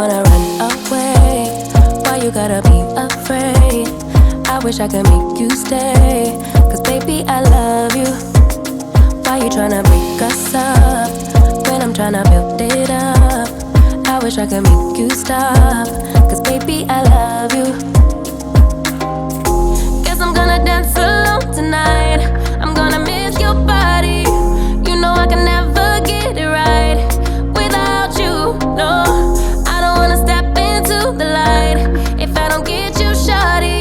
wanna run away? Why you gotta be afraid? I wish I could make you stay, 'cause baby I love you. Why you tryna break us up when I'm tryna build it up? I wish I could make you stop, 'cause baby I love you. Guess I'm gonna dance alone tonight. I'm gonna miss your body. You know I can never get it right without you, no. I don't wanna step into the light if I don't get you, shawty.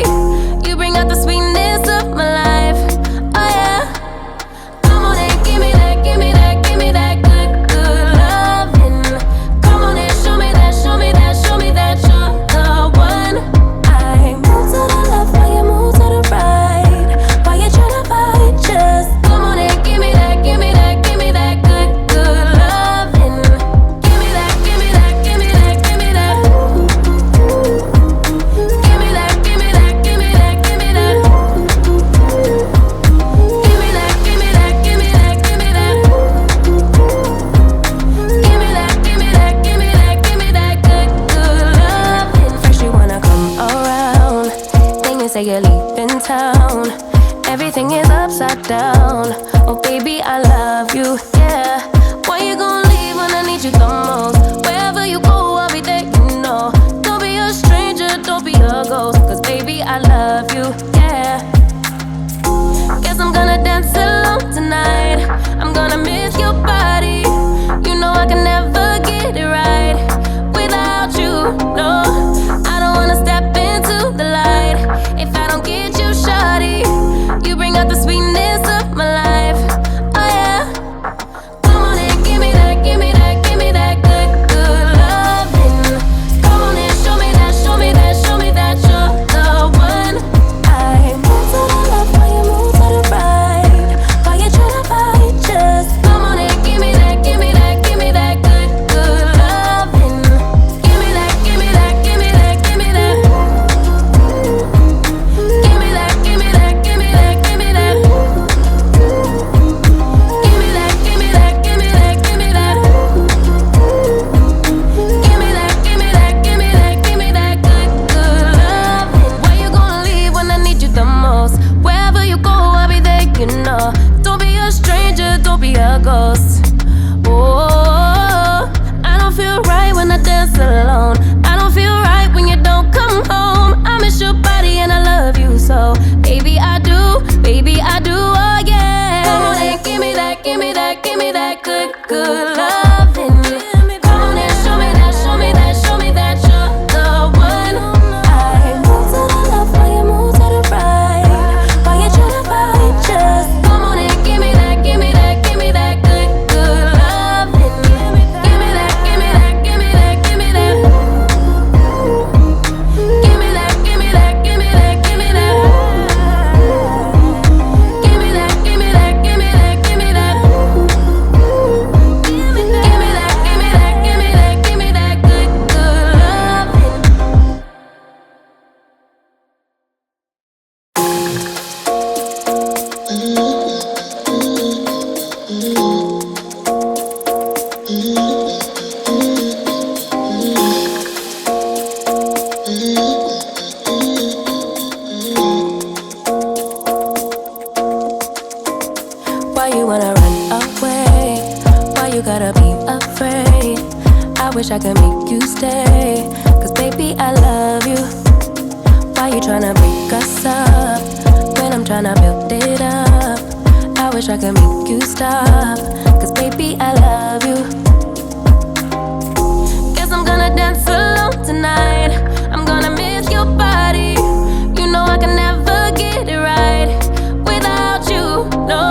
You bring out the sweetness of my life, oh yeah. Come on and give me that, give me that, give me that good, good loving. Come on and show me that, show me that, show me that you're the one. I move to the left while you move to the right. Why you tryna fight? Just come on and give me that, give me that, give me that good, good loving. Give me that, give me that, give me that, give me that. Give me that, give me that, give me that, give me that. Give me that, give me that, give me that, give me that. Give me that, give me that, give me that, give me that good, good loving. First you wanna come around, then you say you're leaving town. Everything is upside down. Oh baby, I love you, yeah. Why you gon' leave when I need you the most? Wherever you go, I'll be there, you know. Don't be a stranger, don't be a ghost, 'cause baby, I love you, yeah. Guess I'm gonna dance alone tonight. I'm gonna miss your body. You know I can never get it right without you, no. I don't wanna step into the light if I don't get you, shawty. You bring out the sweetness of my life, oh yeah. Come on and give me that, give me that, give me that good, good loving. Come on and show me that, show me that, show me that you're the one. I move to the left while you move to the right. Why you tryna fight? Just come on and give me that, give me that, give me that good, good loving. Give me that, give me that, give me that, give me that. Give me that, give me that, give me that, give me that. Give me that, give me that, give me that, give me that. Give me that, give me that, give me that, give me that good, good loving. Why you gonna leave when I need you the most? Wherever you go, I'll be there, you know. Don't be a stranger, don't be a ghost. Oh, I don't feel right when I dance alone. I don't feel right when you don't come home. I miss your body and I love you so. Baby, I do, oh yeah. Come on and give me that, give me that, give me that good, good loving. Come on and show me that, show me that, show me that you're the one. I move to the left while you move to the right. Why you tryna fight? Just come on and give me that, give me that, give me that good, good loving. Give me that, give me that, give me that, give me that. Give me that, give me that, give me that, give me that. Give me that, give me that, give me that, give me that. Give me that, give me that, give me that, give me that good, good loving. Why you wanna run away? Why you gotta be afraid? I wish I could make you stay, 'cause baby I love you. Why you tryna break us up when I'm tryna build it up? I wish I could make you stop, 'cause baby I love you. Guess I'm gonna dance alone tonight. I'm gonna miss your body. You know I can never get it right without you, no.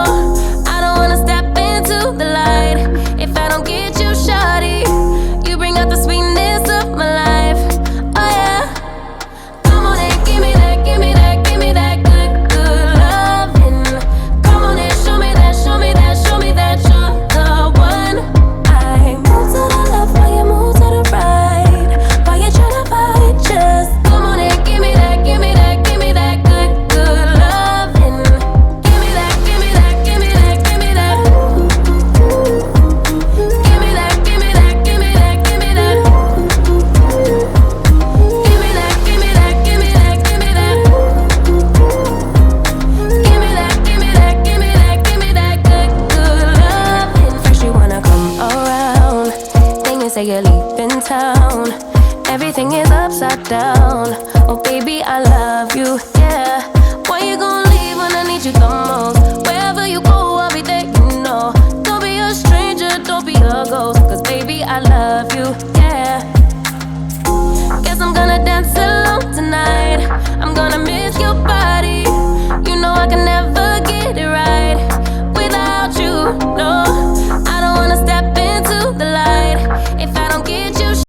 I don't wanna step into the light if I don't get you, shawty. You bring out the sweetness of my life, oh yeah. Come on and give me that, give me that, give me that good, good loving. Come on and show me that, show me that, show me that you're you say you're leaving town, everything is upside down. Oh baby, I love you, yeah. Why you gon' leave when I need you the most? Wherever you go, I'll be there, you know. Don't be a stranger, don't be a ghost, cause baby, I love you, yeah. Guess I'm gonna dance alone tonight. I'm gonna miss your body. You know I can never